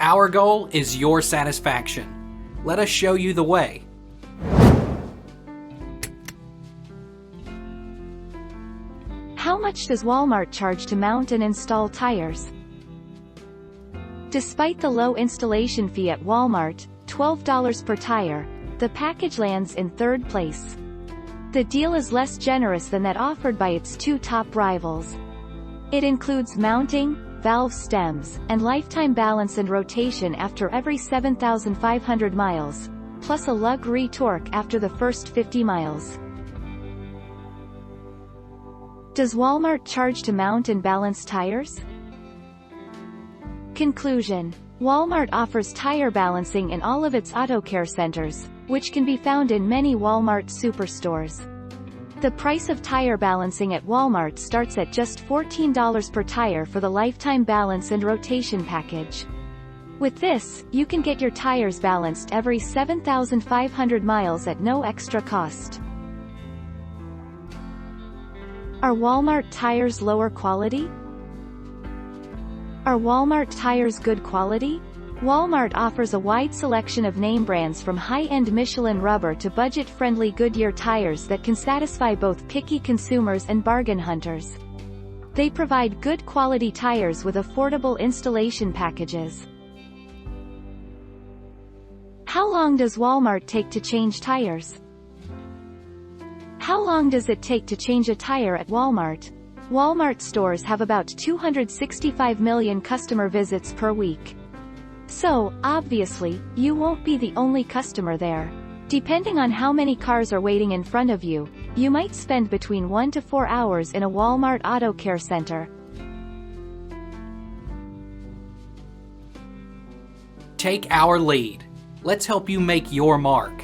Our goal is your satisfaction. Let us show you the way. How much does Walmart charge to mount and install tires? Despite the low installation fee at Walmart, $12 per tire, the package lands in third place. The deal is less generous than that offered by its two top rivals. It includes mounting, valve stems, and lifetime balance and rotation after every 7,500 miles, plus a lug re-torque after the first 50 miles. Does Walmart charge to mount and balance tires? Conclusion: Walmart offers tire balancing in all of its auto care centers, which can be found in many Walmart superstores. The price of tire balancing at Walmart starts at just $14 per tire for the lifetime balance and rotation package. With this, you can get your tires balanced every 7,500 miles at no extra cost. Are Walmart tires lower quality? Are Walmart tires good quality? Walmart offers a wide selection of name brands from high-end Michelin rubber to budget-friendly Goodyear tires that can satisfy both picky consumers and bargain hunters. They provide good quality tires with affordable installation packages. How long does Walmart take to change tires? How long does it take to change a tire at Walmart? Walmart stores have about 265 million customer visits per week. So, obviously, you won't be the only customer there. Depending on how many cars are waiting in front of you, you might spend between 1 to 4 hours in a Walmart Auto Care Center. Take our lead. Let's help you make your mark.